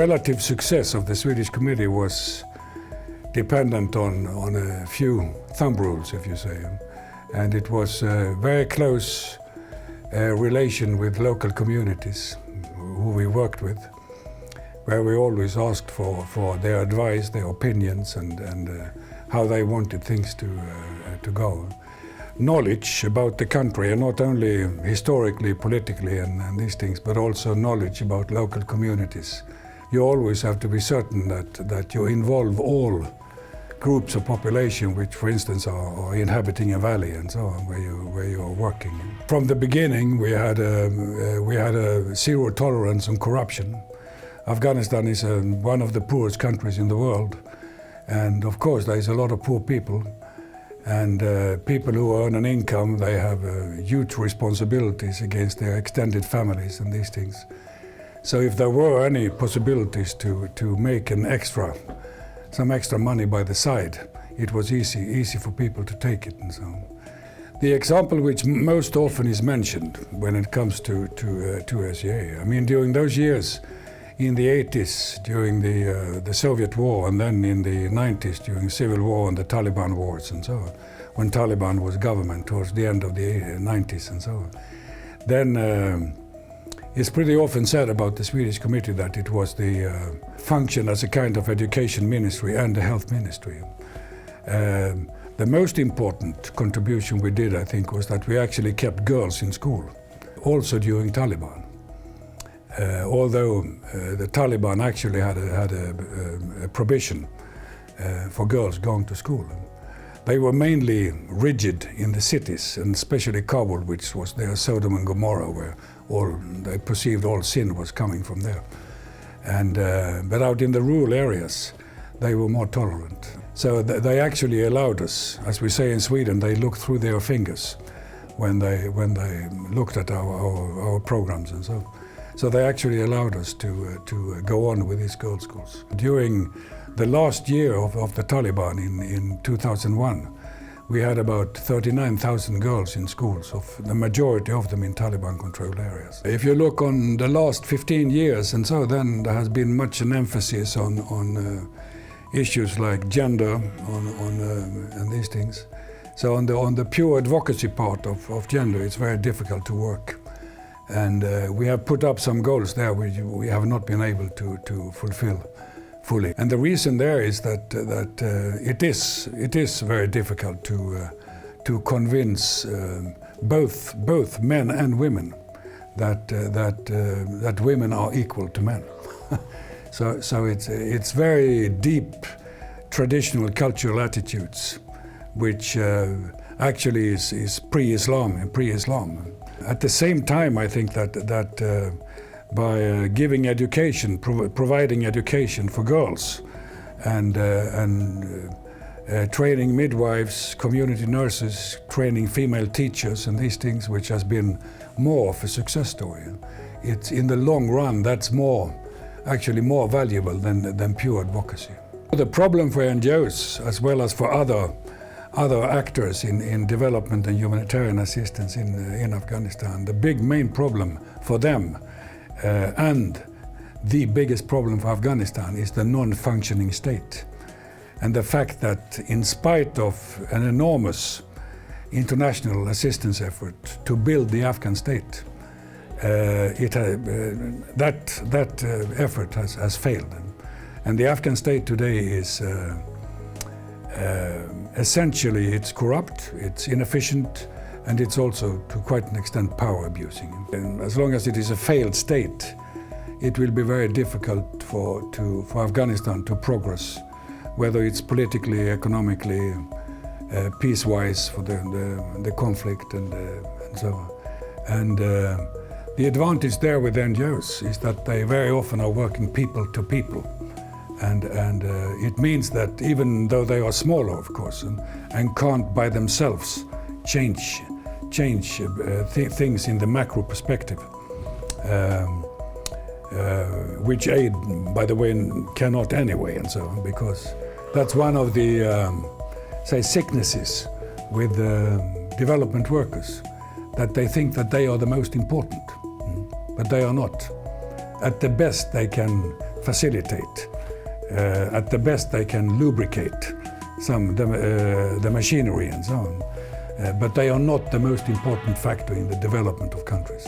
relative success of the Swedish Committee was dependent on a few thumb rules, if you say. And it was a very close relation with local communities who we worked with, where we always asked for their advice, their opinions, and how they wanted things to go. Knowledge about the country, and not only historically, politically, and these things, but also knowledge about local communities. You always have to be certain that you involve all groups of population, which, for instance, are inhabiting a valley and so on, where you are working. From the beginning, we had a zero tolerance on corruption. Afghanistan is one of the poorest countries in the world, and of course, there is a lot of poor people. And people who earn an income, they have huge responsibilities against their extended families and these things. So if there were any possibilities to make some extra money by the side, it was easy for people to take it and so on. The example which most often is mentioned when it comes to SCA, I mean, during those years, in the 80s, during the Soviet war, and then in the 90s, during civil war and the Taliban wars and so on, when Taliban was government towards the end of the 90s and so on, then it's pretty often said about the Swedish Committee that it was the function as a kind of education ministry and a health ministry. The most important contribution we did, I think, was that we actually kept girls in school, also during Taliban. Although the Taliban actually had a prohibition for girls going to school. They were mainly rigid in the cities, and especially Kabul, which was their Sodom and Gomorrah, where they perceived all sin was coming from there. But out in the rural areas, they were more tolerant. So they actually allowed us, as we say in Sweden, they looked through their fingers when they looked at our programs and so. So they actually allowed us to go on with these girls' schools. During the last year of the Taliban in 2001, we had about 39,000 girls in schools, the majority of them in Taliban-controlled areas. If you look on the last 15 years and so, then there has been much an emphasis on issues like gender, and these things. So on the pure advocacy part of gender, it's very difficult to work. And we have put up some goals there which we have not been able to fulfill fully. And the reason there is that it is very difficult to convince both men and women that women are equal to men. So it's very deep traditional cultural attitudes, which actually is pre-Islam. At the same time, I think that by giving education, providing education for girls, and training midwives, community nurses, training female teachers, and these things, which has been more of a success story. It's in the long run that's actually more valuable than pure advocacy. The problem for NGOs, as well as for other actors in development and humanitarian assistance in Afghanistan, the main problem for them and the biggest problem for Afghanistan is the non-functioning state. And the fact that in spite of an enormous international assistance effort to build the Afghan state, that effort has failed. And the Afghan state today is essentially, it's corrupt, it's inefficient, and it's also, to quite an extent, power abusing. And as long as it is a failed state, it will be very difficult for Afghanistan to progress, whether it's politically, economically, peace-wise for the conflict and so on. And the advantage there with NGOs is that they very often are working people to people. And it means that even though they are smaller, of course, and can't by themselves change things in the macro perspective, which aid, by the way, cannot anyway, and so on, because that's one of the, sicknesses with development workers, that they think that they are the most important, but they are not. At the best, they can facilitate. At the best, they can lubricate the machinery and so on. But they are not the most important factor in the development of countries.